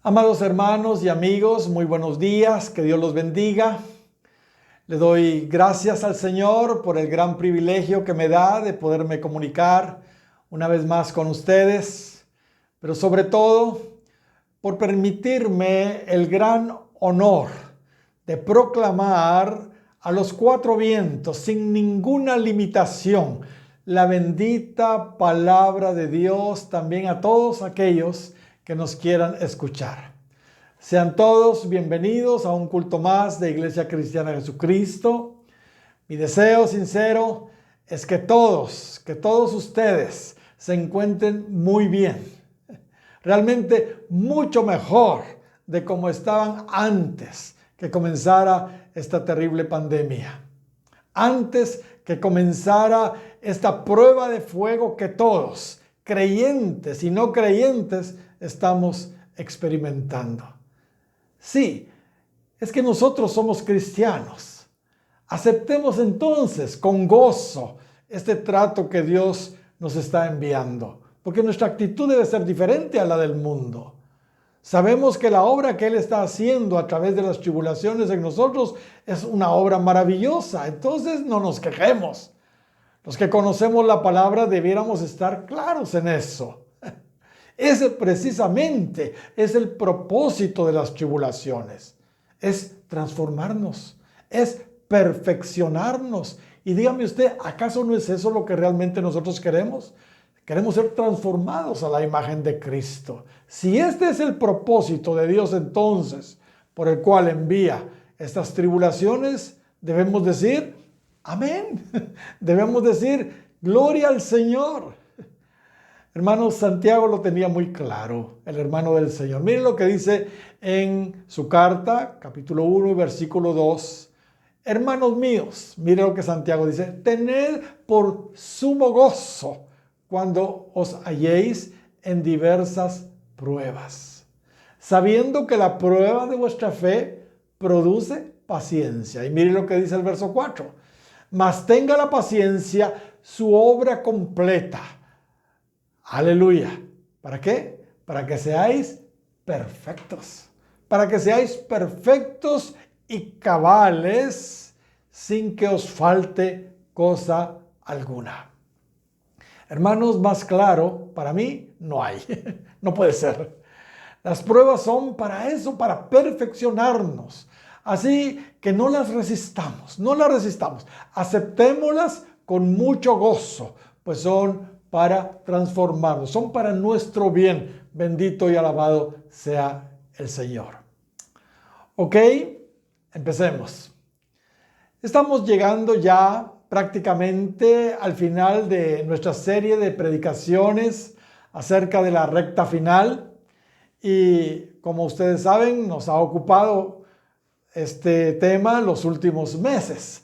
Amados hermanos y amigos, muy buenos días, que Dios los bendiga. Le doy gracias al Señor por el gran privilegio que me da de poderme comunicar una vez más con ustedes, pero sobre todo por permitirme el gran honor de proclamar a los cuatro vientos, sin ninguna limitación, la bendita palabra de Dios también a todos aquellos que nos quieran escuchar. Sean todos bienvenidos a un culto más de Iglesia Cristiana de Jesucristo. Mi deseo sincero es que todos ustedes se encuentren muy bien. Realmente mucho mejor de como estaban antes que comenzara esta terrible pandemia. Antes que comenzara esta prueba de fuego que todos, creyentes y no creyentes, estamos experimentando. Sí, es que nosotros somos cristianos. Aceptemos entonces con gozo este trato que Dios nos está enviando, porque nuestra actitud debe ser diferente a la del mundo. Sabemos que la obra que Él está haciendo a través de las tribulaciones en nosotros es una obra maravillosa, entonces no nos quejemos. Los que conocemos la palabra debiéramos estar claros en eso. Ese precisamente es el propósito de las tribulaciones. Es transformarnos, es perfeccionarnos. Y dígame usted, ¿acaso no es eso lo que realmente nosotros queremos? Queremos ser transformados a la imagen de Cristo. Si este es el propósito de Dios entonces, por el cual envía estas tribulaciones, debemos decir, amén. Debemos decir, gloria al Señor. Hermano, Santiago lo tenía muy claro, el hermano del Señor. Miren lo que dice en su carta, capítulo 1, versículo 2. Hermanos míos, miren lo que Santiago dice, tened por sumo gozo cuando os halléis en diversas pruebas, sabiendo que la prueba de vuestra fe produce paciencia. Y miren lo que dice el verso 4. Mas tenga la paciencia su obra completa. Aleluya. ¿Para qué? Para que seáis perfectos. Para que seáis perfectos y cabales sin que os falte cosa alguna. Hermanos, más claro, para mí no hay. No puede ser. Las pruebas son para eso, para perfeccionarnos. Así que no las resistamos, no las resistamos. Aceptémoslas con mucho gozo, pues son para transformarnos, son para nuestro bien. Bendito y alabado sea el Señor. Ok, empecemos. Estamos llegando ya prácticamente al final de nuestra serie de predicaciones acerca de la recta final y como ustedes saben nos ha ocupado este tema los últimos meses.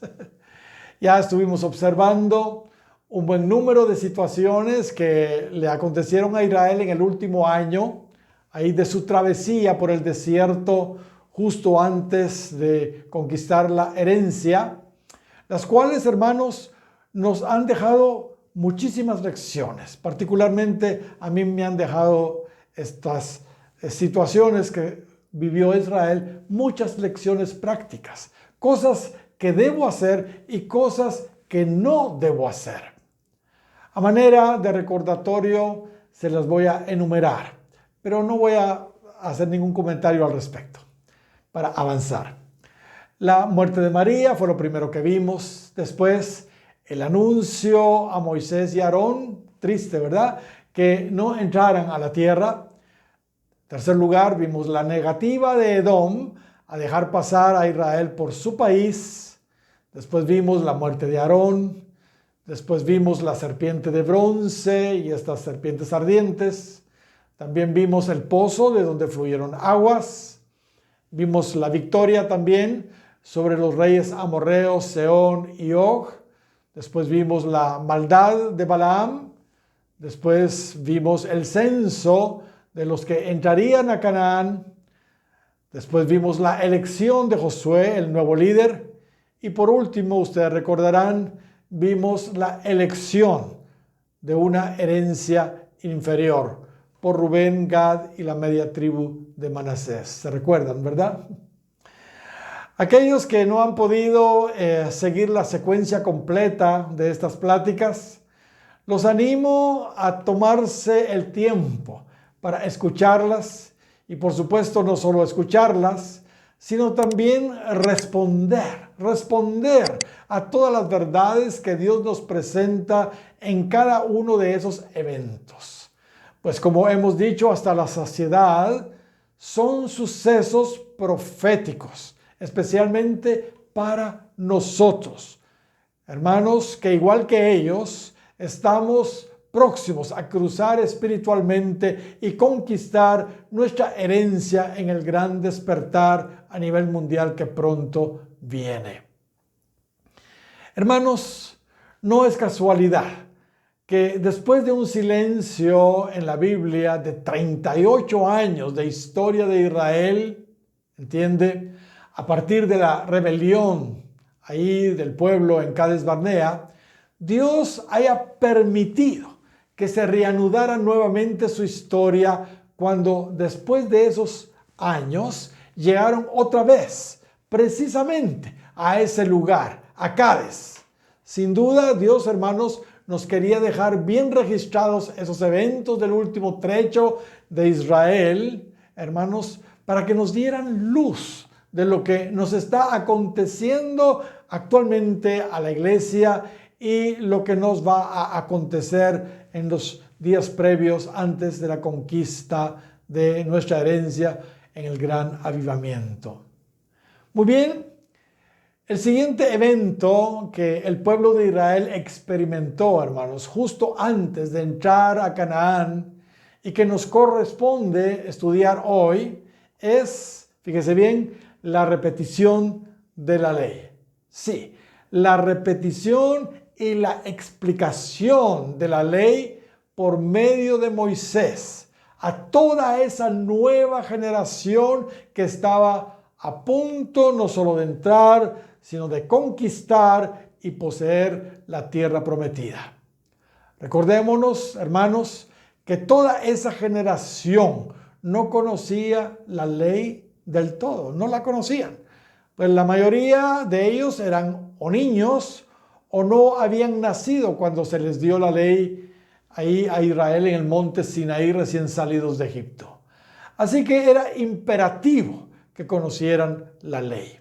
Ya estuvimos observando un buen número de situaciones que le acontecieron a Israel en el último año, ahí de su travesía por el desierto justo antes de conquistar la herencia, las cuales, hermanos, nos han dejado muchísimas lecciones. Particularmente a mí me han dejado estas situaciones que vivió Israel, muchas lecciones prácticas, cosas que debo hacer y cosas que no debo hacer. A manera de recordatorio se las voy a enumerar, pero no voy a hacer ningún comentario al respecto para avanzar. La muerte de María fue lo primero que vimos. Después, el anuncio a Moisés y Aarón, triste, ¿verdad?, que no entraran a la tierra. En tercer lugar, vimos la negativa de Edom a dejar pasar a Israel por su país. Después vimos la muerte de Aarón. Después vimos la serpiente de bronce y estas serpientes ardientes. También vimos el pozo de donde fluyeron aguas. Vimos la victoria también sobre los reyes amorreos, Sehón y Og. Después vimos la maldad de Balaam. Después vimos el censo de los que entrarían a Canaán. Después vimos la elección de Josué, el nuevo líder. Y por último, ustedes recordarán, vimos la elección de una herencia inferior por Rubén, Gad y la media tribu de Manasés. ¿Se recuerdan, verdad? Aquellos que no han podido seguir la secuencia completa de estas pláticas, los animo a tomarse el tiempo para escucharlas y, por supuesto, no solo escucharlas, sino también responder a todas las verdades que Dios nos presenta en cada uno de esos eventos. Pues como hemos dicho hasta la saciedad, son sucesos proféticos, especialmente para nosotros. Hermanos, que igual que ellos, estamos próximos a cruzar espiritualmente y conquistar nuestra herencia en el gran despertar a nivel mundial que pronto viene. Hermanos, no es casualidad que después de un silencio en la Biblia de 38 años de historia de Israel, ¿entiende? A partir de la rebelión ahí del pueblo en Cades Barnea, Dios haya permitido que se reanudara nuevamente su historia cuando después de esos años llegaron otra vez precisamente a ese lugar, a Cades. Sin duda, Dios, hermanos, nos quería dejar bien registrados esos eventos del último trecho de Israel, hermanos, para que nos dieran luz de lo que nos está aconteciendo actualmente a la iglesia y lo que nos va a acontecer en los días previos antes de la conquista de nuestra herencia en el gran avivamiento. Muy bien, el siguiente evento que el pueblo de Israel experimentó, hermanos, justo antes de entrar a Canaán y que nos corresponde estudiar hoy, es, fíjese bien, la repetición de la ley. Sí, la repetición y la explicación de la ley por medio de Moisés a toda esa nueva generación que estaba a punto no solo de entrar, sino de conquistar y poseer la tierra prometida. Recordémonos, hermanos, que toda esa generación no conocía la ley del todo, no la conocían. Pues la mayoría de ellos eran o niños o no habían nacido cuando se les dio la ley ahí a Israel en el monte Sinaí recién salidos de Egipto. Así que era imperativo que conocieran la ley.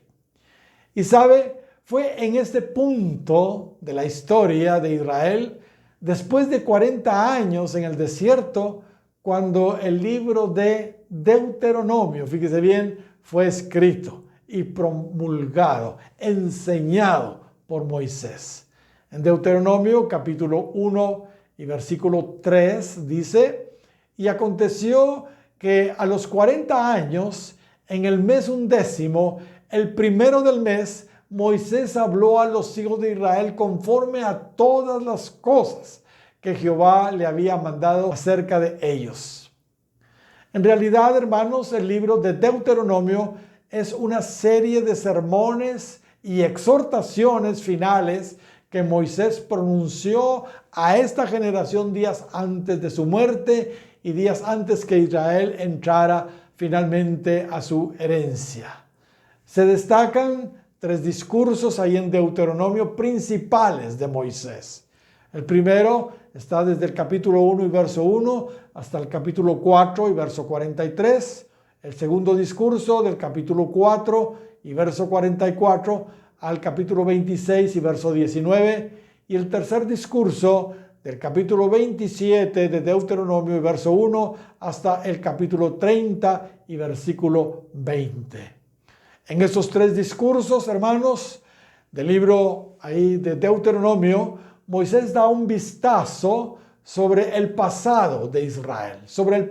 Y sabe, fue en este punto de la historia de Israel, después de 40 años en el desierto, cuando el libro de Deuteronomio, fíjese bien, fue escrito y promulgado, enseñado por Moisés. En Deuteronomio capítulo 1 y versículo 3 dice: y aconteció que a los 40 años, en el mes 11, el primero del mes, Moisés habló a los hijos de Israel conforme a todas las cosas que Jehová le había mandado acerca de ellos. En realidad, hermanos, el libro de Deuteronomio es una serie de sermones y exhortaciones finales que Moisés pronunció a esta generación días antes de su muerte y días antes que Israel entrara finalmente a su herencia. Se destacan 3 discursos ahí en Deuteronomio principales de Moisés. El primero está desde el capítulo 1 y verso 1 hasta el capítulo 4 y verso 43. El segundo discurso del capítulo 4 y verso 44 al capítulo 26 y verso 19. Y el tercer discurso del capítulo 27 de Deuteronomio y verso 1 hasta el capítulo 30 y versículo 20. En estos 3 discursos, hermanos, del libro ahí de Deuteronomio, Moisés da un vistazo sobre el pasado de Israel, sobre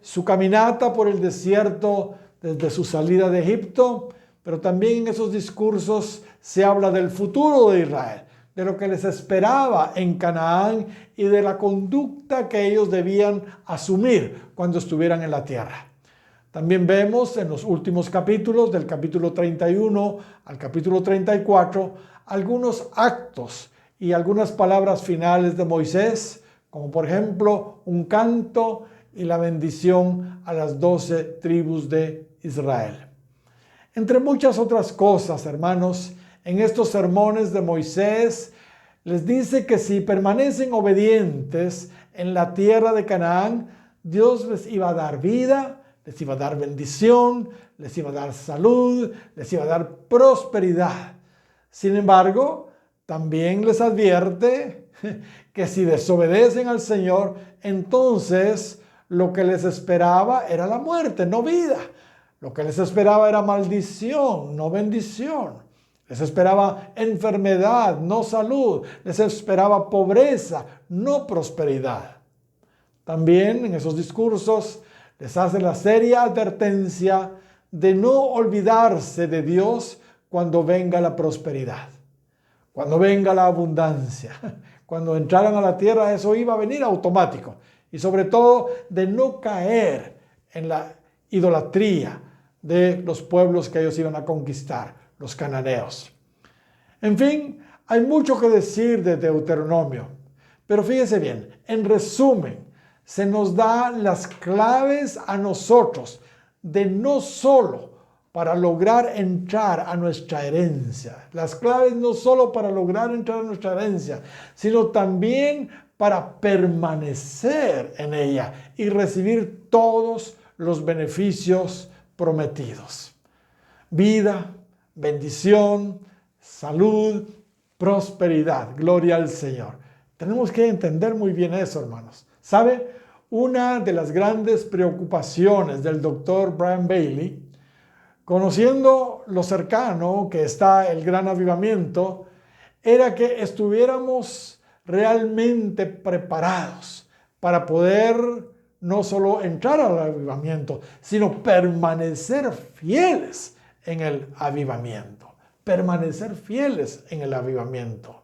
su caminata por el desierto desde su salida de Egipto, pero también en esos discursos se habla del futuro de Israel, de lo que les esperaba en Canaán y de la conducta que ellos debían asumir cuando estuvieran en la tierra. También vemos en los últimos capítulos, del capítulo 31 al capítulo 34, algunos actos y algunas palabras finales de Moisés como por ejemplo un canto y la bendición a las 12 tribus de Israel. Entre muchas otras cosas, hermanos, en estos sermones de Moisés les dice que si permanecen obedientes en la tierra de Canaán, Dios les iba a dar vida, les iba a dar bendición, les iba a dar salud, les iba a dar prosperidad. Sin embargo, también les advierte que si desobedecen al Señor, entonces lo que les esperaba era la muerte, no vida. Lo que les esperaba era maldición, no bendición. Les esperaba enfermedad, no salud. Les esperaba pobreza, no prosperidad. También en esos discursos les hace la seria advertencia de no olvidarse de Dios cuando venga la prosperidad, cuando venga la abundancia. Cuando entraran a la tierra, eso iba a venir automático. Y sobre todo de no caer en la idolatría de los pueblos que ellos iban a conquistar, los cananeos. En fin, hay mucho que decir de Deuteronomio, pero fíjese bien, en resumen, se nos da las claves a nosotros de no solo para lograr entrar a nuestra herencia, las claves no solo para lograr entrar a nuestra herencia, sino también para permanecer en ella y recibir todos los beneficios prometidos. Vida, bendición, salud, prosperidad. Gloria al Señor. Tenemos que entender muy bien eso, hermanos. ¿Sabe? Una de las grandes preocupaciones del doctor Brian Bailey, conociendo lo cercano que está el gran avivamiento, era que estuviéramos realmente preparados para poder no solo entrar al avivamiento, sino permanecer fieles en el avivamiento. Permanecer fieles en el avivamiento.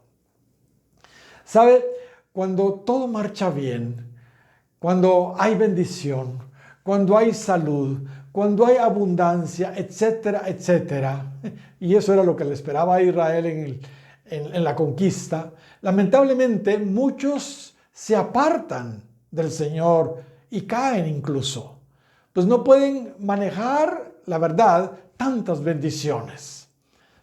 ¿Sabe? Cuando todo marcha bien, cuando hay bendición, cuando hay salud, cuando hay abundancia, etcétera, etcétera, y eso era lo que le esperaba a Israel en la conquista, lamentablemente muchos se apartan del Señor y caen incluso, pues no pueden manejar, la verdad, tantas bendiciones.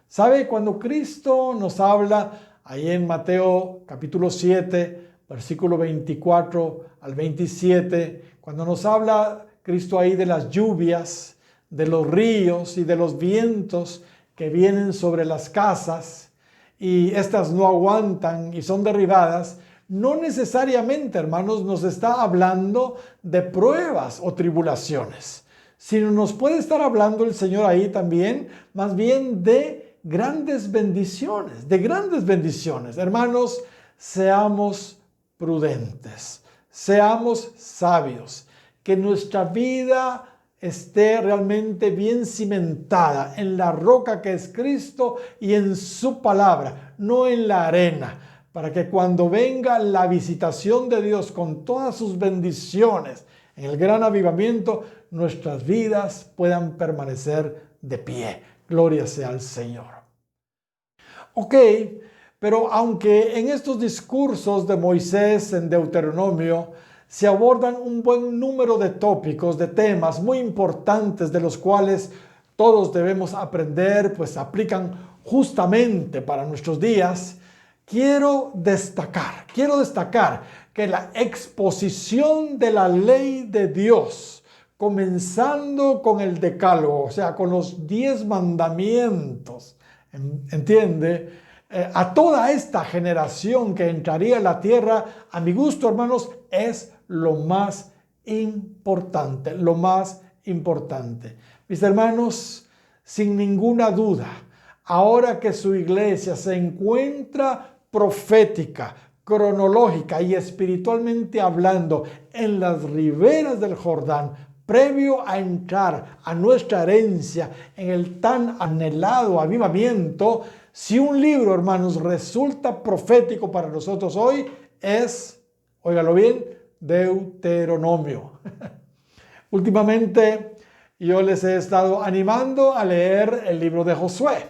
¿Sabe? Cuando Cristo nos habla ahí en Mateo capítulo 7, versículo 24 al 27, cuando nos habla Cristo ahí de las lluvias, de los ríos y de los vientos que vienen sobre las casas y estas no aguantan y son derribadas, no necesariamente, hermanos, nos está hablando de pruebas o tribulaciones, sino nos puede estar hablando el Señor ahí también, más bien de grandes bendiciones, de grandes bendiciones. Hermanos, seamos prudentes, seamos sabios, que nuestra vida esté realmente bien cimentada en la roca que es Cristo y en su palabra, no en la arena, para que cuando venga la visitación de Dios con todas sus bendiciones en el gran avivamiento, nuestras vidas puedan permanecer de pie. Gloria sea al Señor. Ok, pero aunque en estos discursos de Moisés en Deuteronomio se abordan un buen número de tópicos, de temas muy importantes de los cuales todos debemos aprender, pues aplican justamente para nuestros días, quiero destacar que la exposición de la ley de Dios, comenzando con el decálogo, o sea, con los 10 mandamientos, ¿entiende? A toda esta generación que entraría en la tierra, a mi gusto, hermanos, es lo más importante, lo más importante. Mis hermanos, sin ninguna duda, ahora que su iglesia se encuentra profética, cronológica y espiritualmente hablando en las riberas del Jordán, previo a entrar a nuestra herencia en el tan anhelado avivamiento, si un libro, hermanos, resulta profético para nosotros hoy, es, óigalo bien, Deuteronomio. Últimamente yo les he estado animando a leer el libro de Josué,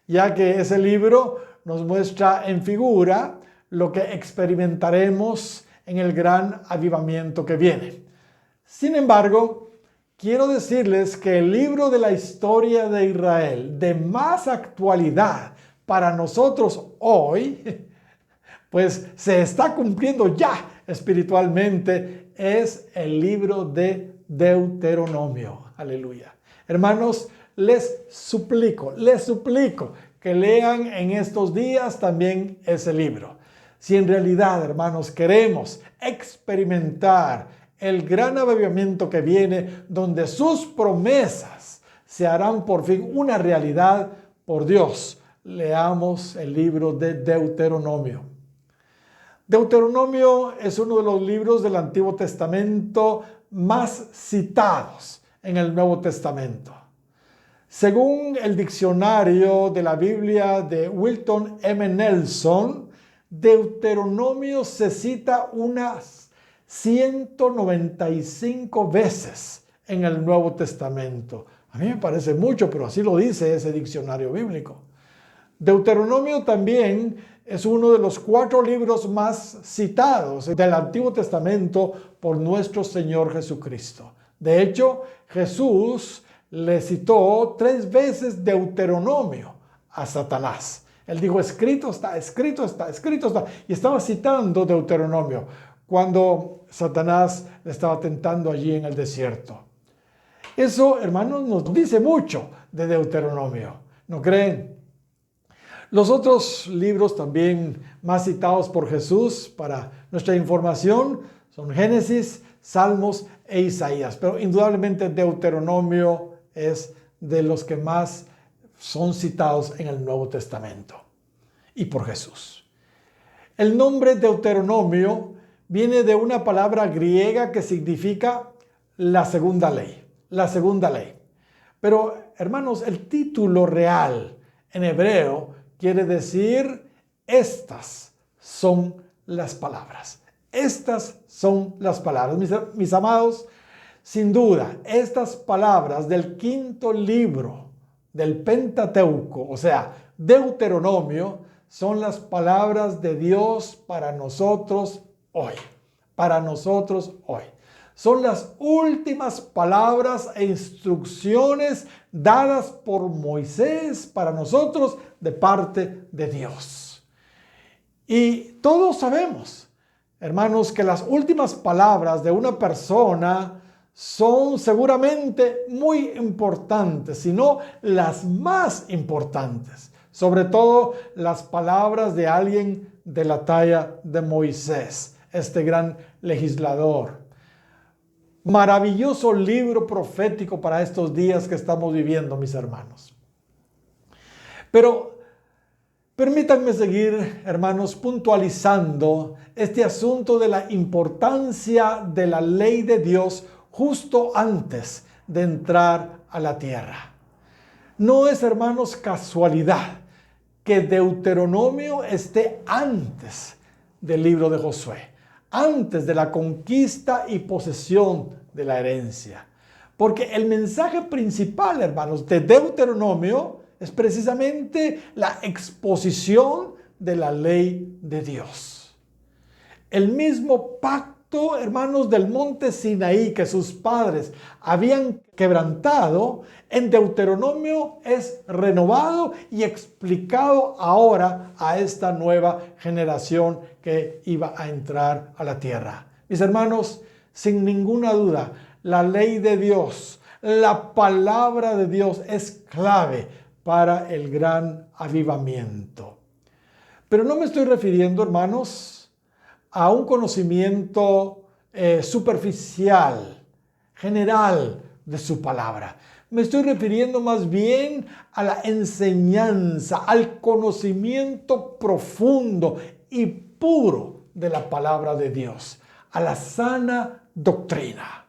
ya que ese libro nos muestra en figura lo que experimentaremos en el gran avivamiento que viene. Sin embargo, quiero decirles que el libro de la historia de Israel, de más actualidad para nosotros hoy, pues se está cumpliendo ya espiritualmente, es el libro de Deuteronomio. Aleluya. Hermanos, les suplico que lean en estos días también ese libro. Si en realidad, hermanos, queremos experimentar el gran avivamiento que viene, donde sus promesas se harán por fin una realidad por Dios, leamos el libro de Deuteronomio. Deuteronomio es uno de los libros del Antiguo Testamento más citados en el Nuevo Testamento. Según el diccionario de la Biblia de Wilton M. Nelson, Deuteronomio se cita unas 195 veces en el Nuevo Testamento. A mí me parece mucho, pero así lo dice ese diccionario bíblico. Deuteronomio también es uno de los 4 libros más citados del Antiguo Testamento por nuestro Señor Jesucristo. De hecho, Jesús le citó 3 veces Deuteronomio a Satanás. Él dijo, escrito está, escrito está, escrito está. Y estaba citando Deuteronomio cuando Satanás le estaba tentando allí en el desierto. Eso, hermanos, nos dice mucho de Deuteronomio, ¿no creen? Los otros libros también más citados por Jesús para nuestra información son Génesis, Salmos e Isaías. Pero indudablemente Deuteronomio es de los que más son citados en el Nuevo Testamento y por Jesús. El nombre Deuteronomio viene de una palabra griega que significa la segunda ley, la segunda ley. Pero, hermanos, el título real en hebreo quiere decir, estas son las palabras. Estas son las palabras. Mis amados, sin duda, estas palabras del 5º libro del Pentateuco, o sea, Deuteronomio, son las palabras de Dios para nosotros hoy. Para nosotros hoy. Son las últimas palabras e instrucciones dadas por Moisés para nosotros de parte de Dios. Y todos sabemos, hermanos, que las últimas palabras de una persona son seguramente muy importantes, si no las más importantes. Sobre todo las palabras de alguien de la talla de Moisés, este gran legislador. Maravilloso libro profético para estos días que estamos viviendo, mis hermanos. Pero permítanme seguir, hermanos, puntualizando este asunto de la importancia de la ley de Dios justo antes de entrar a la tierra. No es, hermanos, casualidad que Deuteronomio esté antes del libro de Josué, antes de la conquista y posesión de la herencia. Porque el mensaje principal, hermanos, de Deuteronomio es precisamente la exposición de la ley de Dios. El mismo pacto, hermanos, del monte Sinaí que sus padres habían quebrantado, en Deuteronomio es renovado y explicado ahora a esta nueva generación que iba a entrar a la tierra. Mis hermanos, sin ninguna duda, la ley de Dios, la palabra de Dios es clave para el gran avivamiento. Pero no me estoy refiriendo, hermanos, a un conocimiento superficial, general de su palabra. Me estoy refiriendo más bien a la enseñanza, al conocimiento profundo y puro de la palabra de Dios, a la sana doctrina.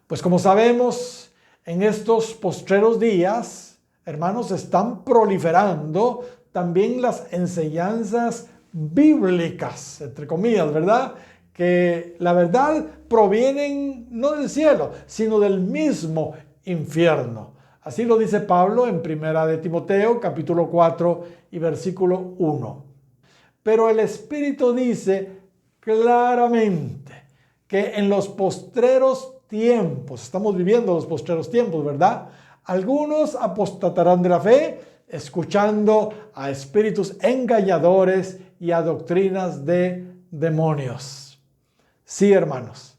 Pues como sabemos, en estos postreros días, hermanos, están proliferando también las enseñanzas bíblicas, entre comillas, ¿verdad? Que la verdad provienen no del cielo, sino del mismo infierno. Así lo dice Pablo en 1 de Timoteo, capítulo 4 y versículo 1. Pero el Espíritu dice claramente que en los postreros tiempos, estamos viviendo los postreros tiempos, ¿verdad? Algunos apostatarán de la fe, escuchando a espíritus engañadores y a doctrinas de demonios. Sí, hermanos,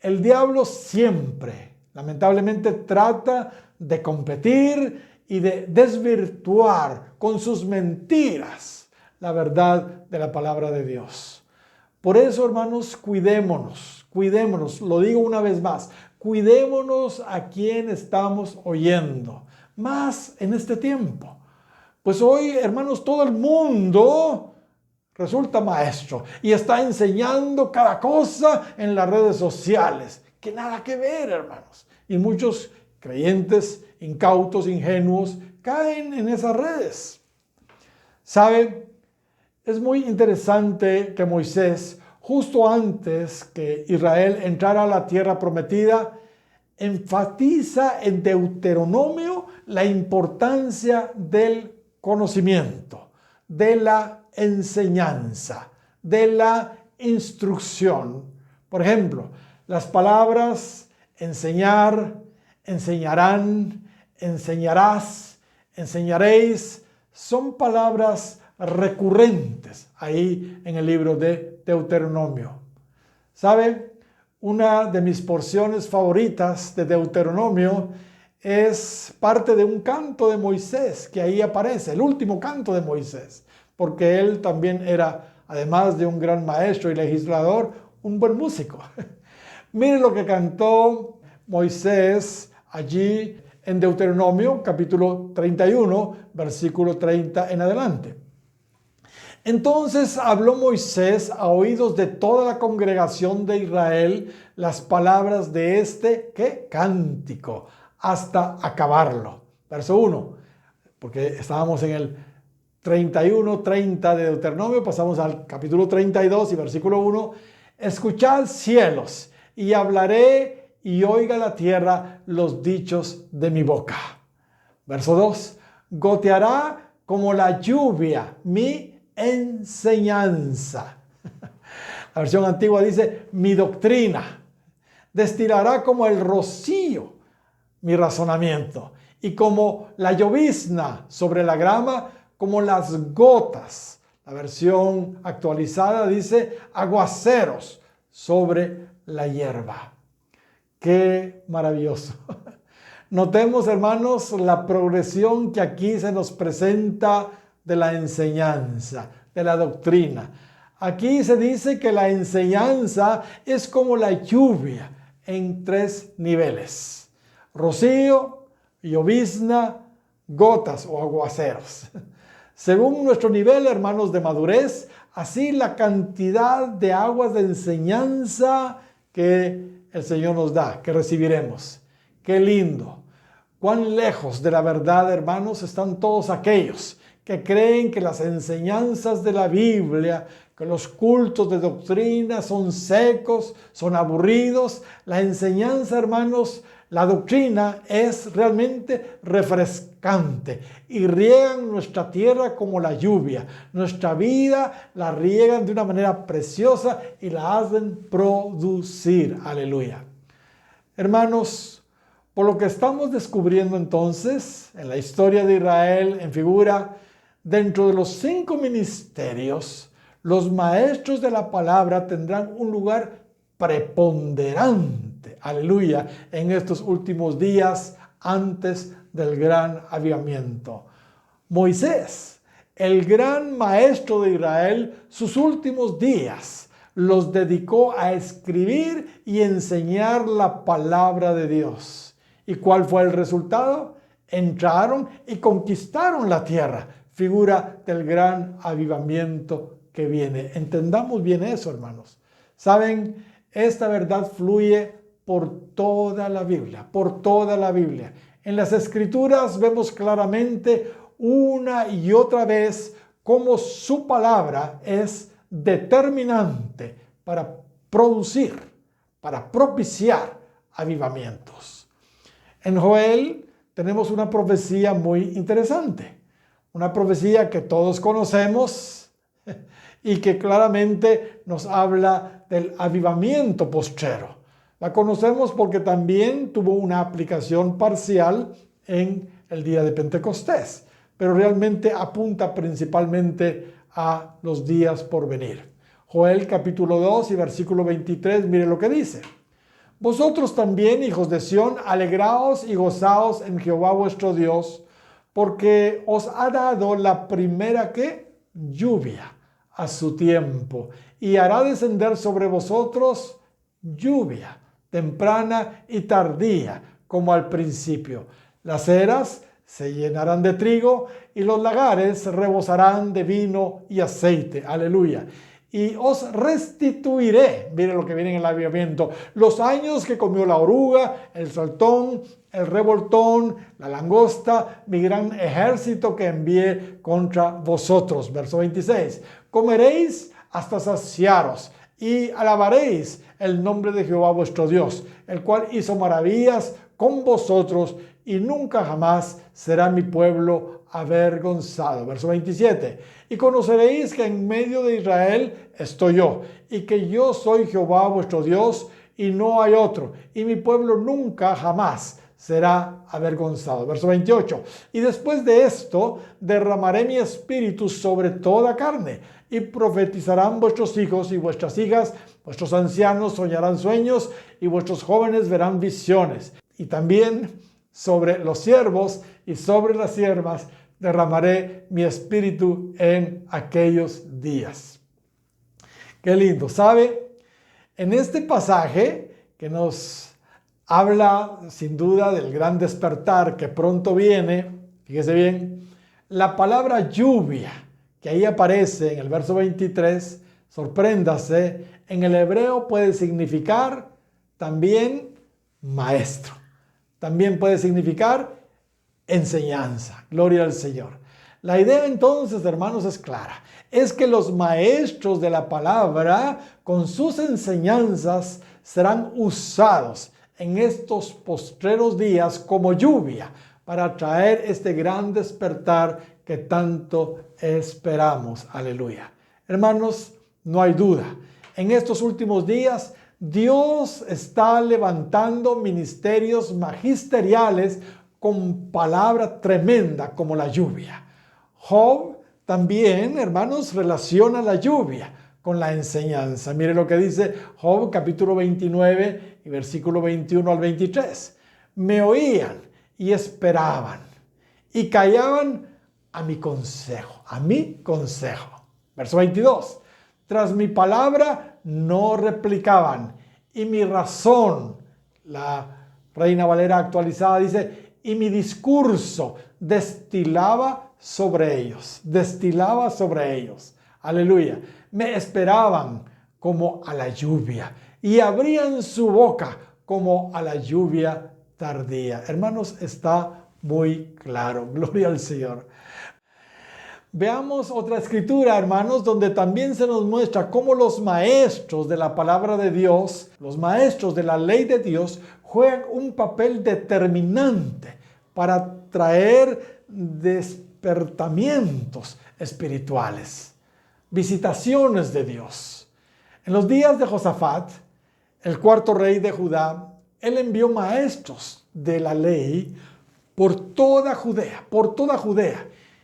el diablo siempre, lamentablemente, trata de competir y de desvirtuar con sus mentiras la verdad de la palabra de Dios. Por eso, hermanos, cuidémonos, lo digo una vez más, cuidémonos a quien estamos oyendo, más en este tiempo. Pues hoy, hermanos, todo el mundo resulta maestro y está enseñando cada cosa en las redes sociales, que nada que ver, hermanos. Y muchos creyentes incautos, ingenuos, caen en esas redes. ¿Sabe? Es muy interesante que Moisés, justo antes que Israel entrara a la tierra prometida, enfatiza en Deuteronomio la importancia del conocimiento, de la enseñanza, de la instrucción. Por ejemplo, las palabras enseñar, enseñarán, enseñarás, enseñaréis, son palabras recurrentes ahí en el libro de Deuteronomio. ¿Sabe? Una de mis porciones favoritas de Deuteronomio es parte de un canto de Moisés que ahí aparece, el último canto de Moisés, porque él también era, además de un gran maestro y legislador, un buen músico. Miren lo que cantó Moisés allí en Deuteronomio, capítulo 31, versículo 30 en adelante. Entonces habló Moisés a oídos de toda la congregación de Israel las palabras de este, ¿qué? Cántico, hasta acabarlo. Verso 1, porque estábamos en el 31:30 de Deuteronomio, pasamos al capítulo 32 y versículo 1. Escuchad cielos y hablaré y oiga la tierra los dichos de mi boca. Verso 2, goteará como la lluvia mi enseñanza. La versión antigua dice mi doctrina. Destilará como el rocío mi razonamiento y como la llovizna sobre la grama, como las gotas. La versión actualizada dice aguaceros sobre la hierba. Qué maravilloso. Notemos, hermanos, la progresión que aquí se nos presenta de la enseñanza, de la doctrina. Aquí se dice que la enseñanza es como la lluvia en 3 niveles: rocío, llovizna, gotas o aguaceros. Según nuestro nivel, hermanos, de madurez, así la cantidad de aguas de enseñanza que el Señor nos da, que recibiremos. ¡Qué lindo! Cuán lejos de la verdad, hermanos, están todos aquellos que creen que las enseñanzas de la Biblia, que los cultos de doctrina son secos, son aburridos. La enseñanza, hermanos, la doctrina es realmente refrescante y riegan nuestra tierra como la lluvia. Nuestra vida la riegan de una manera preciosa y la hacen producir. Aleluya. Hermanos, por lo que estamos descubriendo entonces en la historia de Israel en figura, dentro de los 5 ministerios, los maestros de la palabra tendrán un lugar preponderante, aleluya, en estos últimos días antes del gran avivamiento. Moisés, el gran maestro de Israel, sus últimos días los dedicó a escribir y enseñar la palabra de Dios. ¿Y cuál fue el resultado? Entraron y conquistaron la tierra, figura del gran avivamiento que viene. Entendamos bien eso, hermanos. Saben, esta verdad fluye por toda la Biblia, por toda la Biblia. En las Escrituras vemos claramente una y otra vez cómo su palabra es determinante para producir, para propiciar avivamientos. En Joel tenemos una profecía muy interesante, una profecía que todos conocemos y que claramente nos habla del avivamiento postrero. La conocemos porque también tuvo una aplicación parcial en el día de Pentecostés, pero realmente apunta principalmente a los días por venir. Joel capítulo 2 y versículo 23, mire lo que dice. Vosotros también, hijos de Sión, alegraos y gozaos en Jehová vuestro Dios, porque os ha dado la primera ¿qué? Lluvia a su tiempo, y hará descender sobre vosotros lluvia temprana y tardía, como al principio. Las eras se llenarán de trigo y los lagares rebosarán de vino y aceite. Aleluya. Y os restituiré, mire lo que viene en el avivamiento, los años que comió la oruga, el saltón, el revoltón, la langosta, mi gran ejército que envié contra vosotros. Verso 26. Comeréis hasta saciaros y alabaréis el nombre de Jehová vuestro Dios, el cual hizo maravillas con vosotros y nunca jamás será mi pueblo avergonzado. Verso 27. Y conoceréis que en medio de Israel estoy yo, y que yo soy Jehová vuestro Dios, y no hay otro, y mi pueblo nunca jamás será avergonzado. Verso 28. Y después de esto derramaré mi espíritu sobre toda carne, y profetizarán vuestros hijos y vuestras hijas, vuestros ancianos soñarán sueños, y vuestros jóvenes verán visiones. Y también sobre los siervos y sobre las siervas derramaré mi espíritu en aquellos días. Qué lindo, ¿sabe? En este pasaje que nos habla sin duda del gran despertar que pronto viene, fíjese bien, la palabra lluvia que ahí aparece en el verso 23, sorpréndase, en el hebreo puede significar también maestro. También puede significar enseñanza. Gloria al Señor. La idea entonces, hermanos, es clara. Es que los maestros de la palabra, con sus enseñanzas, serán usados en estos postreros días como lluvia para traer este gran despertar que tanto esperamos. Aleluya. Hermanos, no hay duda. En estos últimos días, Dios está levantando ministerios magisteriales con palabra tremenda como la lluvia. Job también, hermanos, relaciona la lluvia con la enseñanza. Mire lo que dice Job capítulo 29 y versículo 21 al 23. Me oían y esperaban y callaban a mi consejo, Verso 22. Tras mi palabra no replicaban y mi razón, la Reina Valera actualizada dice, y mi discurso destilaba sobre ellos. Aleluya. Me esperaban como a la lluvia y abrían su boca como a la lluvia tardía. Hermanos, está muy claro. Gloria al Señor. Veamos otra escritura, hermanos, donde también se nos muestra cómo los maestros de la palabra de Dios, los maestros de la ley de Dios, juegan un papel determinante para traer despertamientos espirituales, visitaciones de Dios. En los días de Josafat, el cuarto rey de Judá, él envió maestros de la ley por toda Judea.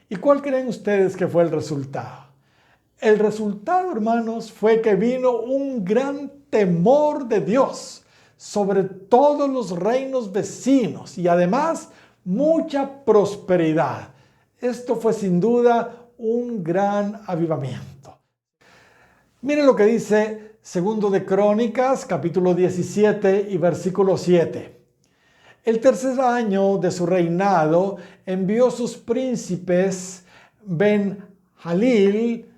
¿Y cuál creen ustedes que fue el resultado? El resultado, hermanos, fue que vino un gran temor de Dios sobre todos los reinos vecinos y además mucha prosperidad. Esto fue sin duda un gran avivamiento. Miren lo que dice Segundo de Crónicas, capítulo 17 y versículo 7. El tercer año de su reinado envió sus príncipes Ben-Jalil,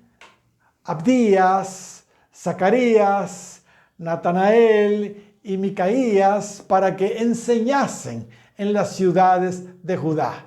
Abdías, Zacarías, Natanael y Micaías para que enseñasen en las ciudades de Judá.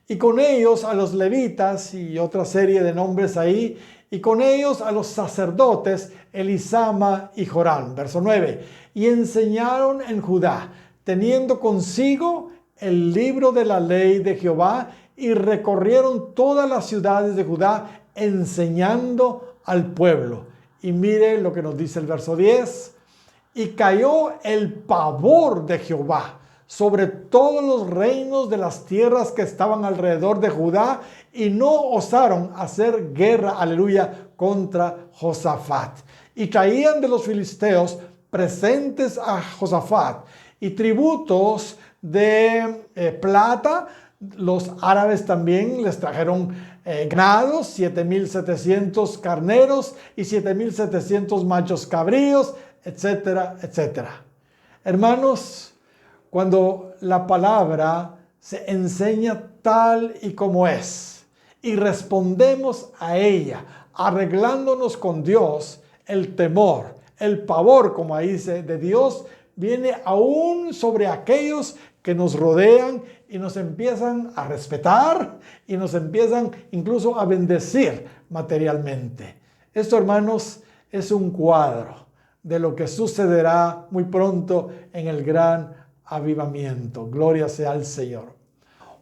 Y con ellos a los levitas y otra serie de nombres ahí, y con ellos a los sacerdotes Elisama y Jorán. Verso 9. Y enseñaron en Judá, teniendo consigo el libro de la ley de Jehová, y recorrieron todas las ciudades de Judá, enseñando al pueblo. Y mire lo que nos dice el verso 10. Y cayó el pavor de Jehová sobre todos los reinos de las tierras que estaban alrededor de Judá, y no osaron hacer guerra, aleluya, contra Josafat. Y traían de los filisteos presentes a Josafat y tributos de plata. Los árabes también les trajeron ganados, 7,700 carneros y 7,700 machos cabríos, etcétera, etcétera. Hermanos, cuando la palabra se enseña tal y como es y respondemos a ella, arreglándonos con Dios, el temor, el pavor, como ahí dice, de Dios, viene aún sobre aquellos que nos rodean y nos empiezan a respetar y nos empiezan incluso a bendecir materialmente. Esto, hermanos, es un cuadro de lo que sucederá muy pronto en el gran avivamiento. Gloria sea al Señor.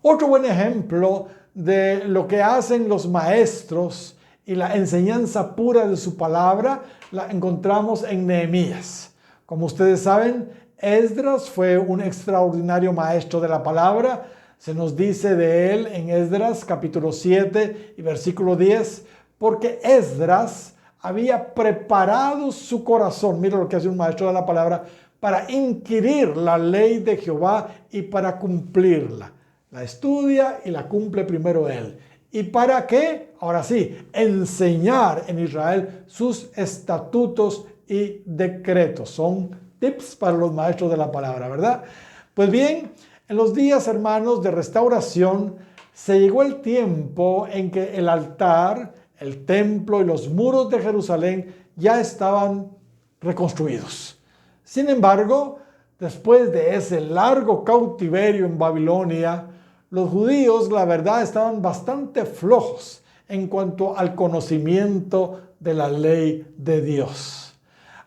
Otro buen ejemplo de lo que hacen los maestros y la enseñanza pura de su palabra la encontramos en Nehemías. Como ustedes saben, Esdras fue un extraordinario maestro de la palabra. Se nos dice de él en Esdras capítulo 7 y versículo 10, porque Esdras había preparado su corazón, mira lo que hace un maestro de la palabra, para inquirir la ley de Jehová y para cumplirla. La estudia y la cumple primero él. ¿Y para qué? Ahora sí, enseñar en Israel sus estatutos y decretos. Son tips para los maestros de la palabra, ¿verdad? Pues bien, en los días, hermanos, de restauración, se llegó el tiempo en que el altar, el templo y los muros de Jerusalén ya estaban reconstruidos. Sin embargo, después de ese largo cautiverio en Babilonia, los judíos, la verdad, estaban bastante flojos en cuanto al conocimiento de la ley de Dios.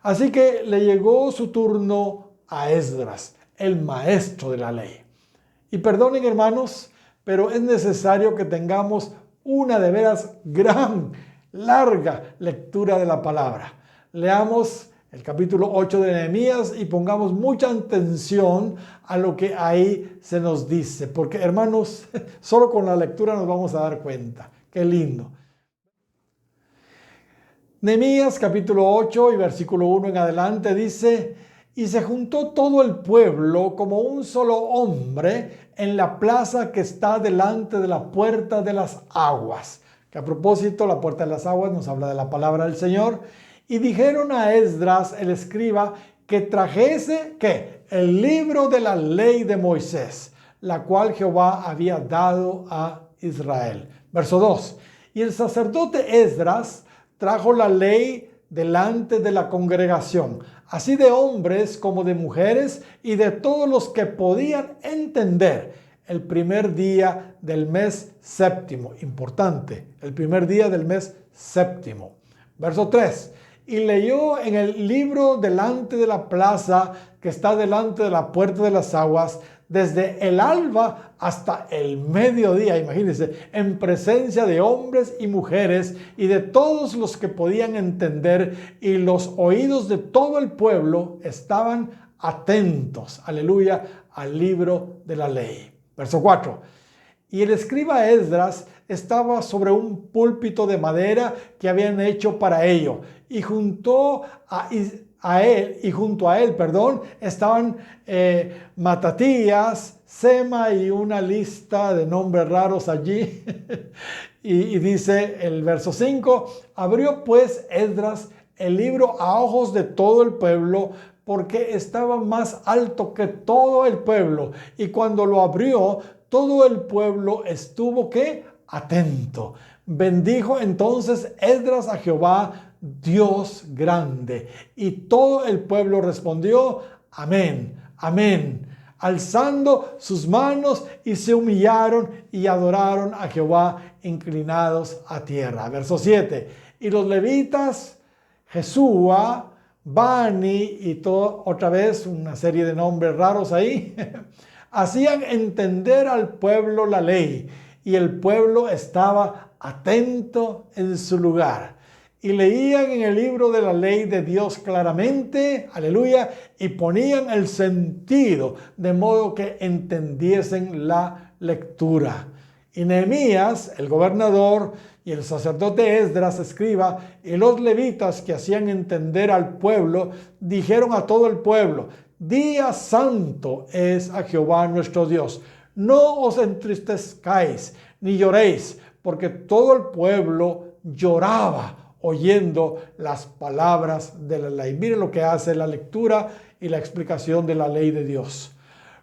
Así que le llegó su turno a Esdras, el maestro de la ley. Y perdonen, hermanos, pero es necesario que tengamos una de veras gran, larga lectura de la palabra. Leamos el capítulo 8 de Nehemías y pongamos mucha atención a lo que ahí se nos dice. Porque, hermanos, solo con la lectura nos vamos a dar cuenta. Qué lindo. Nehemías capítulo 8 y versículo 1 en adelante dice: y se juntó todo el pueblo como un solo hombre en la plaza que está delante de la puerta de las aguas. Que a propósito, la puerta de las aguas nos habla de la palabra del Señor. Y dijeron a Esdras, el escriba, que trajese, ¿qué? El libro de la ley de Moisés, la cual Jehová había dado a Israel. Verso 2. Y el sacerdote Esdras trajo la ley delante de la congregación, así de hombres como de mujeres y de todos los que podían entender, el primer día del mes séptimo. Importante, el primer día del mes séptimo. Verso 3. Y leyó en el libro delante de la plaza que está delante de la puerta de las aguas, desde el alba hasta el mediodía, imagínense, en presencia de hombres y mujeres y de todos los que podían entender, y los oídos de todo el pueblo estaban atentos, aleluya, al libro de la ley. Verso 4. Y el escriba Esdras estaba sobre un púlpito de madera que habían hecho para ello, y junto a él, estaban Matatías, Sema y una lista de nombres raros allí. y dice el verso 5, abrió pues Esdras el libro a ojos de todo el pueblo, porque estaba más alto que todo el pueblo, y cuando lo abrió, todo el pueblo estuvo, ¿qué? Atento. Bendijo entonces Esdras a Jehová, Dios grande. Y todo el pueblo respondió, amén, amén, alzando sus manos, y se humillaron y adoraron a Jehová inclinados a tierra. Verso 7. Y los levitas, Jesúa, Bani y todo, otra vez una serie de nombres raros ahí, hacían entender al pueblo la ley, y el pueblo estaba atento en su lugar. y leían en el libro de la ley de Dios claramente, aleluya, y ponían el sentido de modo que entendiesen la lectura. Y Nehemías, el gobernador, y el sacerdote Esdras, escriba, y los levitas que hacían entender al pueblo, dijeron a todo el pueblo: Día santo es a Jehová nuestro Dios. No os entristezcáis ni lloréis, porque todo el pueblo lloraba oyendo las palabras de la ley. Miren lo que hace la lectura y la explicación de la ley de Dios.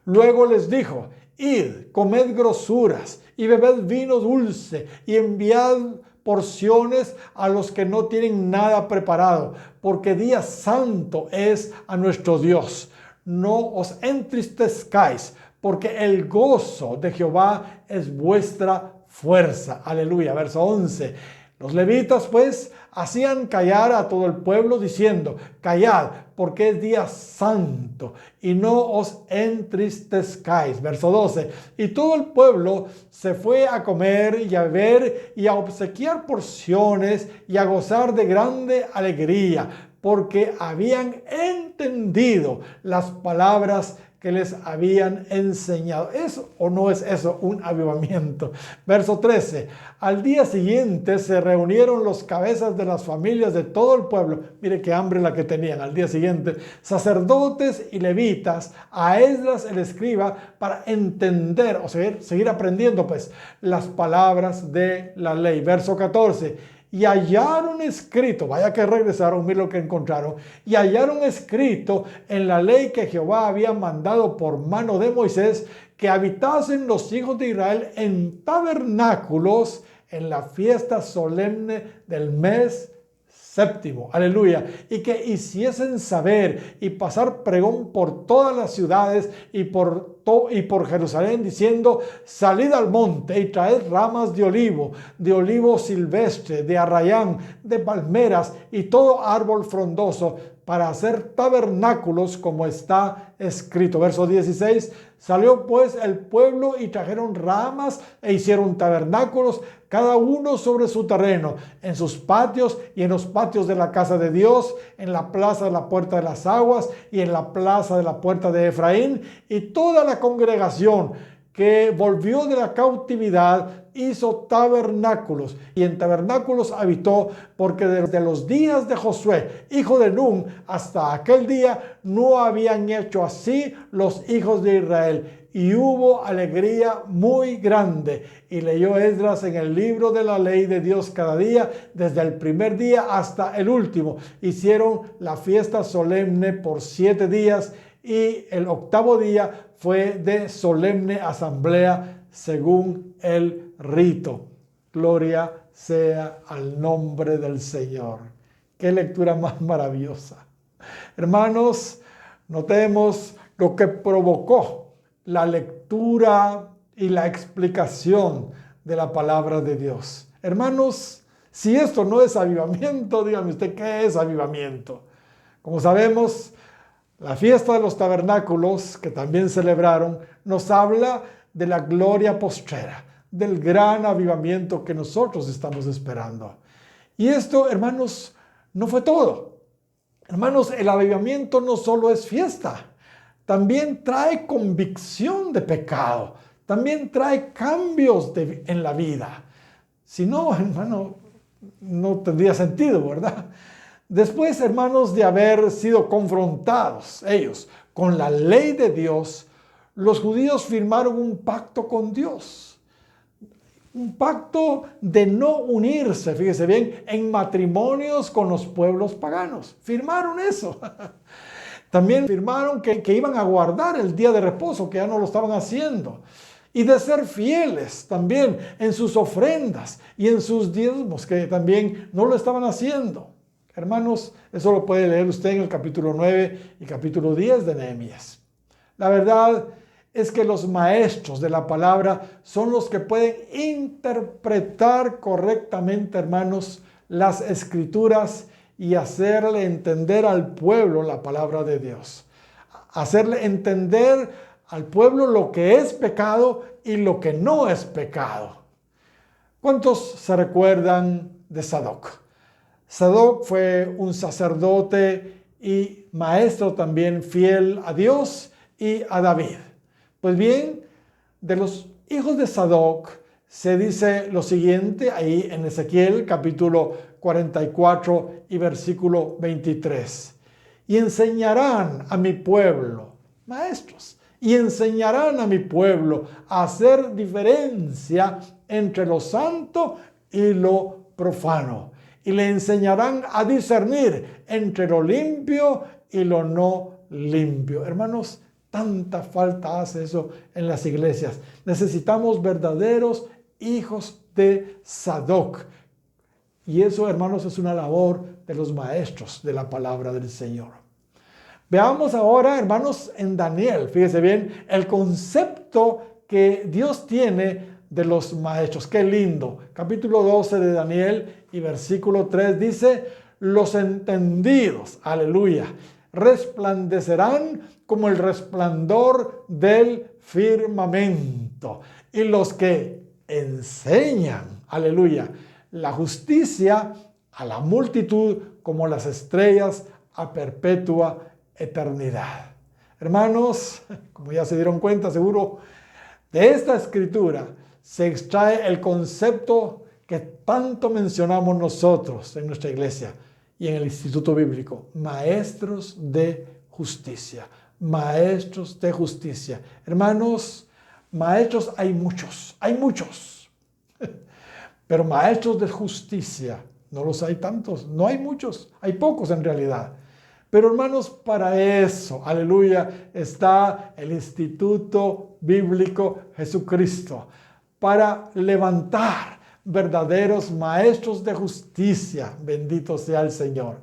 Luego les dijo: Id, comed grosuras y bebed vino dulce y enviad porciones a los que no tienen nada preparado, porque día santo es a nuestro Dios. No os entristezcáis, porque el gozo de Jehová es vuestra fuerza. Aleluya. Verso 11. Los levitas pues hacían callar a todo el pueblo diciendo: Callad, porque es día santo, y no os entristezcáis. Verso 12. Y todo el pueblo se fue a comer y a beber y a obsequiar porciones y a gozar de grande alegría, porque habían entendido las palabras que les habían enseñado. ¿Es o no es eso un avivamiento? Verso 13. Al día siguiente se reunieron los cabezas de las familias de todo el pueblo. Mire qué hambre la que tenían al día siguiente. Sacerdotes y levitas, a Esdras el escriba, para entender o seguir aprendiendo pues las palabras de la ley. Verso 14. Y hallaron escrito, vaya que regresaron, miren lo que encontraron, y hallaron escrito en la ley que Jehová había mandado por mano de Moisés, que habitasen los hijos de Israel en tabernáculos en la fiesta solemne del mes séptimo, aleluya, y que hiciesen saber y pasar pregón por todas las ciudades y por Jerusalén, diciendo: salid al monte y traed ramas de olivo silvestre, de arrayán, de palmeras y todo árbol frondoso, para hacer tabernáculos como está escrito. Verso 16. Salió pues el pueblo y trajeron ramas e hicieron tabernáculos, cada uno sobre su terreno, en sus patios y en los patios de la casa de Dios, en la plaza de la puerta de las aguas y en la plaza de la puerta de Efraín. Y toda la congregación que volvió de la cautividad hizo tabernáculos, y en tabernáculos habitó, porque desde los días de Josué, hijo de Nun, hasta aquel día no habían hecho así los hijos de Israel. Y hubo alegría muy grande. Y leyó Esdras en el libro de la ley de Dios cada día, desde el primer día hasta el último. Hicieron la fiesta solemne por 7 días, y el 8º día fue de solemne asamblea según el rito. Gloria sea al nombre del Señor. Qué lectura más maravillosa. Hermanos, notemos lo que provocó la lectura y la explicación de la palabra de Dios. Hermanos, si esto no es avivamiento, dígame usted, ¿qué es avivamiento? Como sabemos, la fiesta de los tabernáculos, que también celebraron, nos habla de la gloria postrera, del gran avivamiento que nosotros estamos esperando. Y esto, hermanos, no fue todo. Hermanos, el avivamiento no solo es fiesta, también trae convicción de pecado, también trae cambios en la vida. Si no, hermano, no tendría sentido, ¿verdad? Después, hermanos, de haber sido confrontados ellos con la ley de Dios, los judíos firmaron un pacto con Dios. Un pacto de no unirse, fíjese bien, en matrimonios con los pueblos paganos. Firmaron eso. También firmaron que iban a guardar el día de reposo, que ya no lo estaban haciendo. Y de ser fieles también en sus ofrendas y en sus diezmos, que también no lo estaban haciendo. Hermanos, eso lo puede leer usted en el capítulo 9 y capítulo 10 de Nehemías. La verdad es que los maestros de la palabra son los que pueden interpretar correctamente, hermanos, las escrituras y hacerle entender al pueblo la palabra de Dios. Hacerle entender al pueblo lo que es pecado y lo que no es pecado. ¿Cuántos se recuerdan de Sadoc? Sadoc fue un sacerdote y maestro también fiel a Dios y a David. Pues bien, de los hijos de Sadoc se dice lo siguiente ahí en Ezequiel capítulo 44 y versículo 23. Y enseñarán a mi pueblo, maestros, y enseñarán a mi pueblo a hacer diferencia entre lo santo y lo profano. Y le enseñarán a discernir entre lo limpio y lo no limpio. Hermanos, tanta falta hace eso en las iglesias. Necesitamos verdaderos hijos de Sadoc. Y eso, hermanos, es una labor de los maestros de la palabra del Señor. Veamos ahora, hermanos, en Daniel, fíjese bien, el concepto que Dios tiene de los maestros. Qué lindo. Capítulo 12 de Daniel y versículo 3 dice, los entendidos, aleluya, resplandecerán como el resplandor del firmamento. Y los que enseñan, aleluya, la justicia a la multitud como las estrellas a perpetua eternidad. Hermanos, como ya se dieron cuenta seguro, de esta escritura se extrae el concepto que tanto mencionamos nosotros en nuestra iglesia y en el Instituto Bíblico, maestros de justicia, maestros de justicia. Hermanos, maestros hay muchos, pero maestros de justicia no los hay tantos, no hay muchos, hay pocos en realidad. Pero hermanos, para eso, aleluya, está el Instituto Bíblico Jesucristo, para levantar verdaderos maestros de justicia, bendito sea el Señor.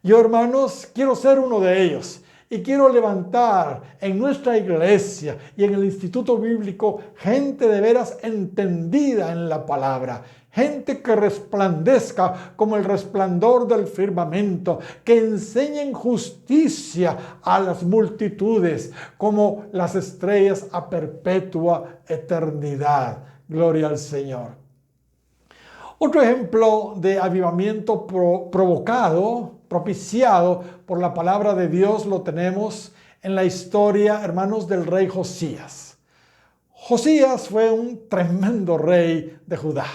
Yo, hermanos, quiero ser uno de ellos y quiero levantar en nuestra iglesia y en el Instituto Bíblico gente de veras entendida en la palabra, gente que resplandezca como el resplandor del firmamento, que enseñen justicia a las multitudes como las estrellas a perpetua eternidad. Gloria al Señor. Otro ejemplo de avivamiento propiciado por la palabra de Dios lo tenemos en la historia, hermanos, del rey Josías. Josías fue un tremendo rey de Judá.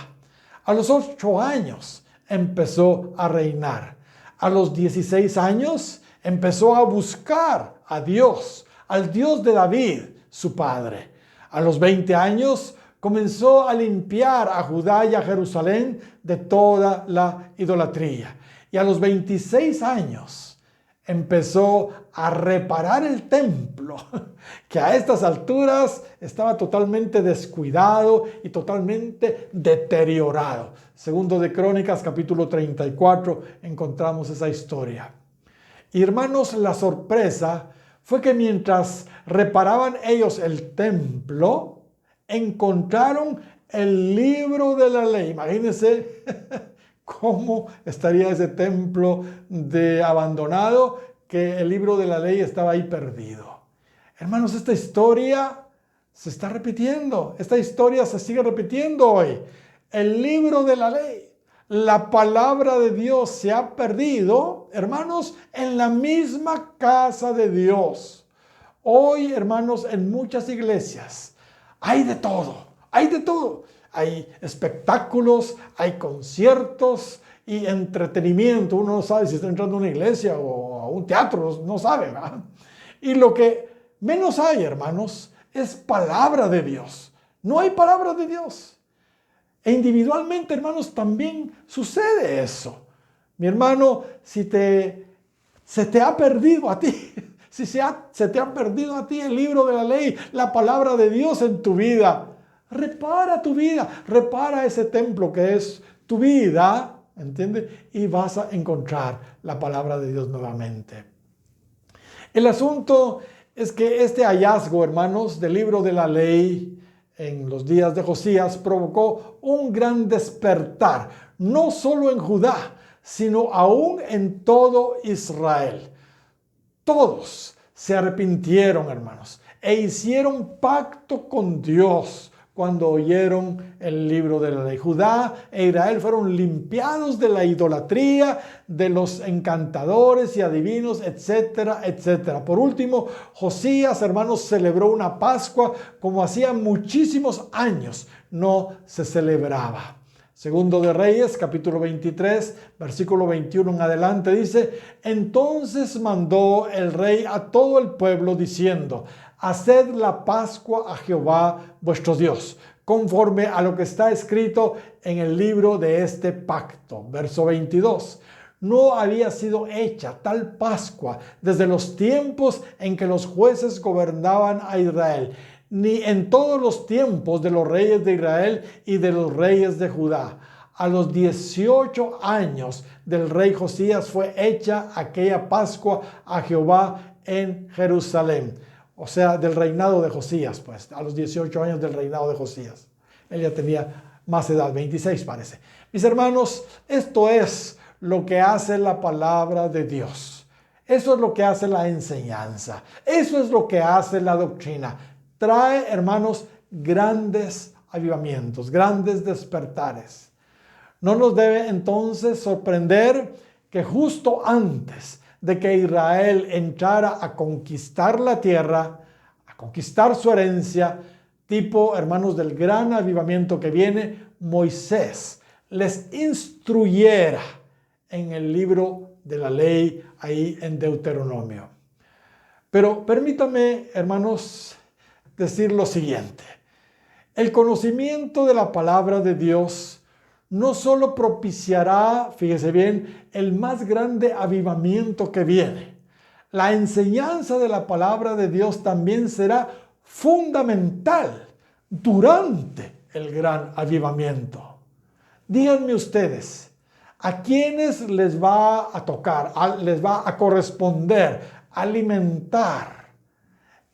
A los 8 años empezó a reinar. A los 16 años empezó a buscar a Dios, al Dios de David, su padre. A los 20 años comenzó a limpiar a Judá y a Jerusalén de toda la idolatría. Y a los 26 años empezó a reparar el templo, que a estas alturas estaba totalmente descuidado y totalmente deteriorado. Segundo de Crónicas, capítulo 34, encontramos esa historia. Y hermanos, la sorpresa fue que mientras reparaban ellos el templo, encontraron el libro de la ley. Imagínense cómo estaría ese templo abandonado, que el libro de la ley estaba ahí perdido. Hermanos, esta historia se está repitiendo. Esta historia se sigue repitiendo hoy. El libro de la ley, la palabra de Dios se ha perdido, hermanos, en la misma casa de Dios. Hoy, hermanos, en muchas iglesias hay de todo, hay de todo. Hay espectáculos, hay conciertos y entretenimiento. Uno no sabe si está entrando a una iglesia o a un teatro, no sabe, ¿verdad? Y lo que menos hay, hermanos, es palabra de Dios. No hay palabra de Dios. E individualmente, hermanos, también sucede eso. Mi hermano, si se te ha perdido a ti, se te ha perdido a ti el libro de la ley, la palabra de Dios en tu vida, repara tu vida, repara ese templo que es tu vida, ¿entiendes? Y vas a encontrar la palabra de Dios nuevamente. El asunto es que este hallazgo, hermanos, del libro de la ley en los días de Josías provocó un gran despertar, no solo en Judá, sino aún en todo Israel. Todos se arrepintieron, hermanos, e hicieron pacto con Dios cuando oyeron el libro de la ley. Judá e Israel fueron limpiados de la idolatría, de los encantadores y adivinos, etcétera, etcétera. Por último, Josías, hermanos, celebró una Pascua como hacía muchísimos años no se celebraba. Segundo de Reyes, capítulo 23, versículo 21 en adelante, dice: entonces mandó el rey a todo el pueblo diciendo: haced la Pascua a Jehová vuestro Dios, conforme a lo que está escrito en el libro de este pacto. Verso 22. No había sido hecha tal Pascua desde los tiempos en que los jueces gobernaban a Israel, ni en todos los tiempos de los reyes de Israel y de los reyes de Judá. A los 18 años del rey Josías fue hecha aquella Pascua a Jehová en Jerusalén. O sea, del reinado de Josías, pues, a los 18 años del reinado de Josías. Él ya tenía más edad, 26 parece. Mis hermanos, esto es lo que hace la palabra de Dios. Eso es lo que hace la enseñanza. Eso es lo que hace la doctrina. Trae, hermanos, grandes avivamientos, grandes despertares. No nos debe entonces sorprender que justo antes de que Israel entrara a conquistar la tierra, a conquistar su herencia, tipo, hermanos, del gran avivamiento que viene, Moisés les instruyera en el libro de la ley, ahí en Deuteronomio. Pero permítame, hermanos, decir lo siguiente: el conocimiento de la palabra de Dios no solo propiciará, fíjese bien, el más grande avivamiento que viene. La enseñanza de la palabra de Dios también será fundamental durante el gran avivamiento. Díganme ustedes, ¿a quiénes les va a tocar, les va a corresponder alimentar,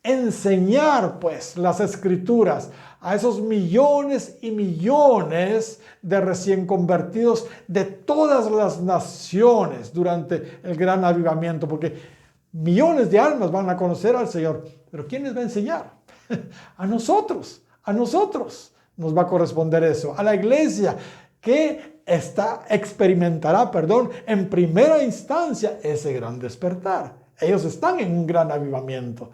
enseñar pues las escrituras a esos millones y millones de recién convertidos de todas las naciones durante el gran avivamiento? Porque millones de almas van a conocer al Señor, pero ¿quién les va a enseñar? A nosotros nos va a corresponder eso, a la iglesia que experimentará en primera instancia ese gran despertar. Ellos están en un gran avivamiento.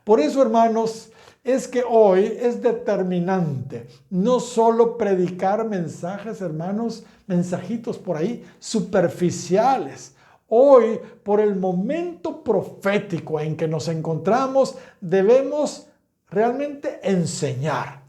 Por eso, hermanos, es que hoy es determinante no solo predicar mensajes, hermanos, mensajitos por ahí superficiales. Hoy, por el momento profético en que nos encontramos, debemos realmente enseñar,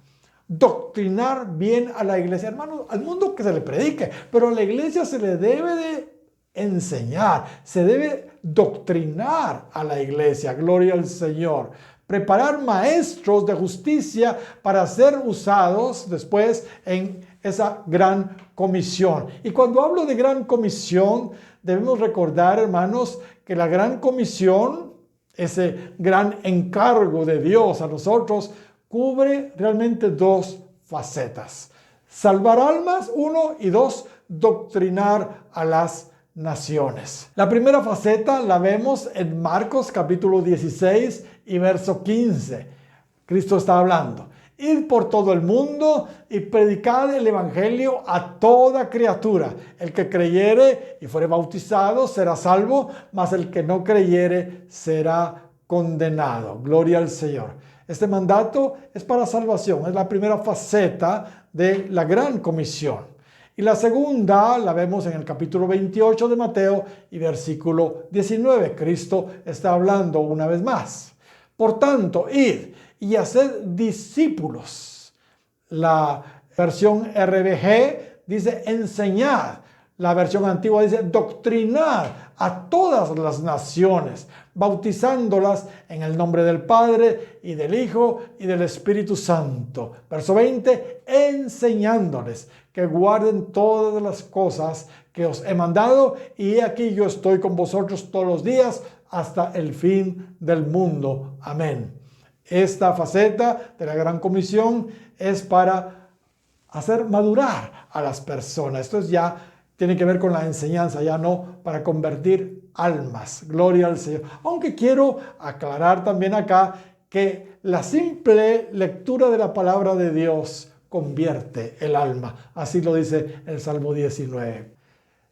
doctrinar bien a la iglesia. Hermanos, al mundo que se le predique, pero a la iglesia se le debe de enseñar, se debe doctrinar a la iglesia. Gloria al Señor. Preparar maestros de justicia para ser usados después en esa gran comisión. Y cuando hablo de gran comisión, debemos recordar, hermanos, que la gran comisión, ese gran encargo de Dios a nosotros, cubre realmente dos facetas: salvar almas, 1, y 2, doctrinar a las naciones. La primera faceta la vemos en Marcos capítulo 16 y verso 15. Cristo está hablando: id por todo el mundo y predicad el evangelio a toda criatura. El que creyere y fuere bautizado será salvo, mas el que no creyere será condenado. Gloria al Señor. Este mandato es para salvación, es la primera faceta de la gran comisión. Y la segunda la vemos en el capítulo 28 de Mateo y versículo 19. Cristo está hablando una vez más: por tanto, id y haced discípulos. La versión RBG dice enseñad. La versión antigua dice doctrinad a todas las naciones, bautizándolas en el nombre del Padre y del Hijo y del Espíritu Santo. Verso 20, enseñándoles que guarden todas las cosas que os he mandado, y he aquí yo estoy con vosotros todos los días hasta el fin del mundo. Amén. Esta faceta de la Gran Comisión es para hacer madurar a las personas. Esto ya tiene que ver con la enseñanza, ya no para convertir almas. Gloria al Señor. Aunque quiero aclarar también acá que la simple lectura de la palabra de Dios convierte el alma. Así lo dice el Salmo 19.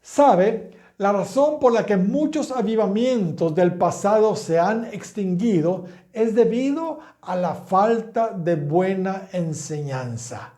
¿Sabe? La razón por la que muchos avivamientos del pasado se han extinguido es debido a la falta de buena enseñanza.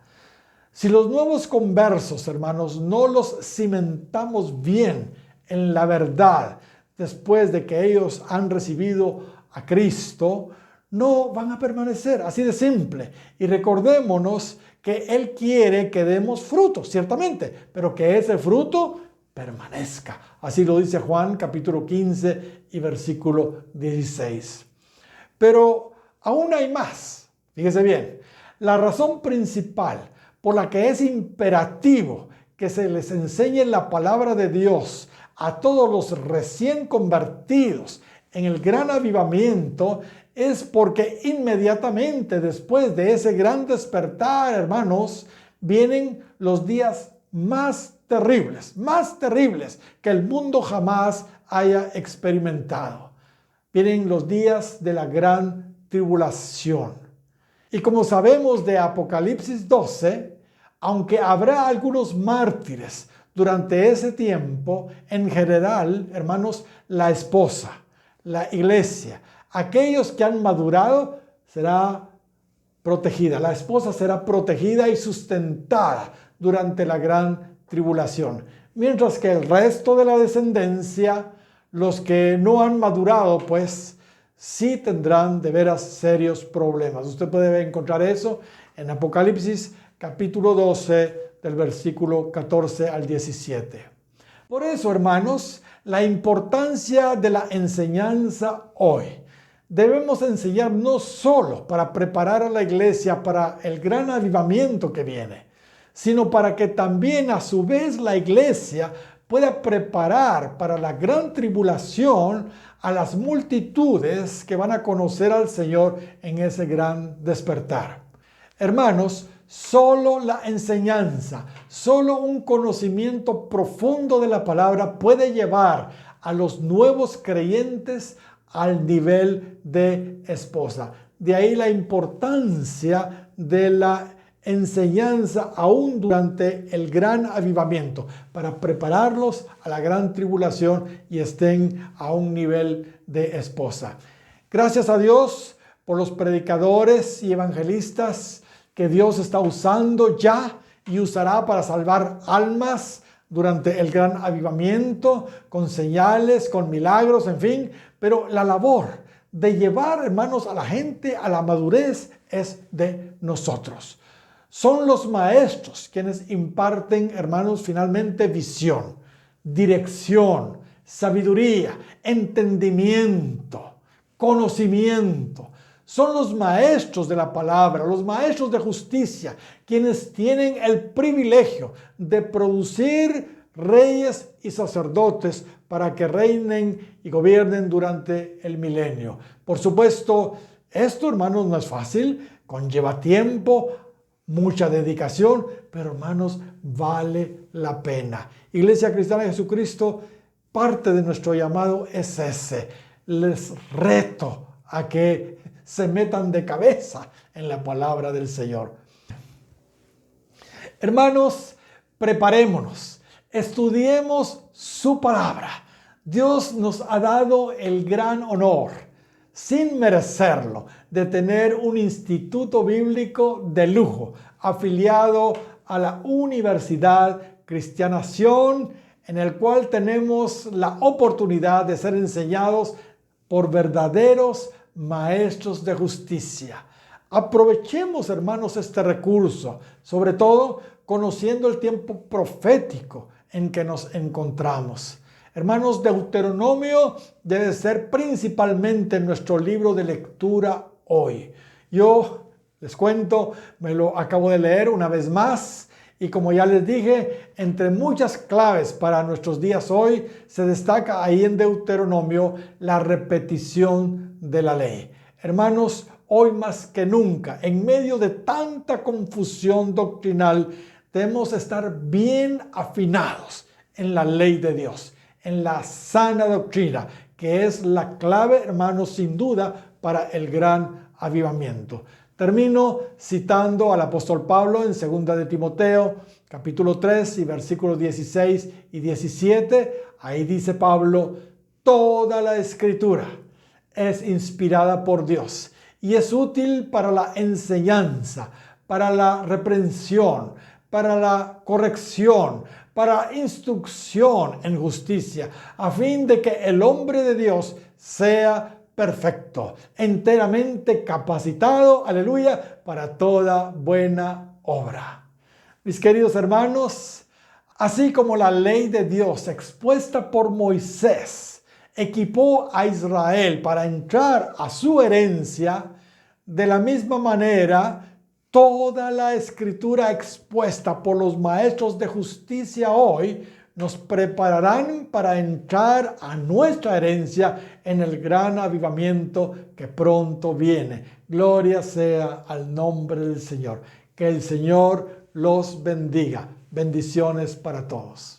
Si los nuevos conversos, hermanos, no los cimentamos bien en la verdad después de que ellos han recibido a Cristo, no van a permanecer, así de simple. Y recordémonos que Él quiere que demos fruto, ciertamente, pero que ese fruto permanezca. Así lo dice Juan capítulo 15 y versículo 16. Pero aún hay más. Fíjese bien, la razón principal por la que es imperativo que se les enseñe la palabra de Dios a todos los recién convertidos en el gran avivamiento es porque inmediatamente después de ese gran despertar, hermanos, vienen los días más terribles que el mundo jamás haya experimentado. Vienen los días de la gran tribulación. Y como sabemos de Apocalipsis 12, aunque habrá algunos mártires durante ese tiempo, en general, hermanos, la esposa, la iglesia, aquellos que han madurado, será protegida. La esposa será protegida y sustentada durante la gran tribulación. Mientras que el resto de la descendencia, los que no han madurado, pues sí tendrán de veras serios problemas. Usted puede encontrar eso en Apocalipsis capítulo 12 del versículo 14 al 17. Por eso, hermanos, la importancia de la enseñanza hoy. Debemos enseñar no solo para preparar a la iglesia para el gran avivamiento que viene, sino para que también a su vez la iglesia pueda preparar para la gran tribulación a las multitudes que van a conocer al Señor en ese gran despertar. Hermanos, solo la enseñanza, solo un conocimiento profundo de la palabra puede llevar a los nuevos creyentes al nivel de esposa. De ahí la importancia de la enseñanza aún durante el gran avivamiento, para prepararlos a la gran tribulación y estén a un nivel de esposa. Gracias a Dios por los predicadores y evangelistas que Dios está usando ya y usará para salvar almas durante el gran avivamiento, con señales, con milagros, en fin. Pero la labor de llevar, hermanos, a la gente a la madurez es de nosotros. Son los maestros quienes imparten, hermanos, finalmente visión, dirección, sabiduría, entendimiento, conocimiento. Son los maestros de la palabra, los maestros de justicia, quienes tienen el privilegio de producir reyes y sacerdotes para que reinen y gobiernen durante el milenio. Por supuesto, esto, hermanos, no es fácil, conlleva tiempo, mucha dedicación, pero hermanos, vale la pena. Iglesia Cristiana de Jesucristo, parte de nuestro llamado es ese. Les reto a que se metan de cabeza en la palabra del Señor. Hermanos, preparémonos, estudiemos su palabra. Dios nos ha dado el gran honor, sin merecerlo, de tener un instituto bíblico de lujo, afiliado a la Universidad Cristianación, en el cual tenemos la oportunidad de ser enseñados por verdaderos maestros de justicia. Aprovechemos, hermanos, este recurso, sobre todo conociendo el tiempo profético en que nos encontramos. Hermanos, Deuteronomio debe ser principalmente nuestro libro de lectura hoy. Yo les cuento, me lo acabo de leer una vez más y como ya les dije, entre muchas claves para nuestros días hoy se destaca ahí en Deuteronomio la repetición de la ley. Hermanos, hoy más que nunca, en medio de tanta confusión doctrinal, debemos estar bien afinados en la ley de Dios, en la sana doctrina que es la clave, hermanos, sin duda, para el gran avivamiento. Termino citando al apóstol Pablo en 2 de Timoteo, capítulo 3 y versículos 16 y 17. Ahí dice Pablo: toda la escritura es inspirada por Dios y es útil para la enseñanza, para la reprensión, para la corrección, para instrucción en justicia, a fin de que el hombre de Dios sea perfecto, enteramente capacitado, aleluya, para toda buena obra. Mis queridos hermanos, así como la ley de Dios expuesta por Moisés equipó a Israel para entrar a su herencia, de la misma manera, toda la escritura expuesta por los maestros de justicia hoy nos prepararán para entrar a nuestra herencia en el gran avivamiento que pronto viene. Gloria sea al nombre del Señor. Que el Señor los bendiga. Bendiciones para todos.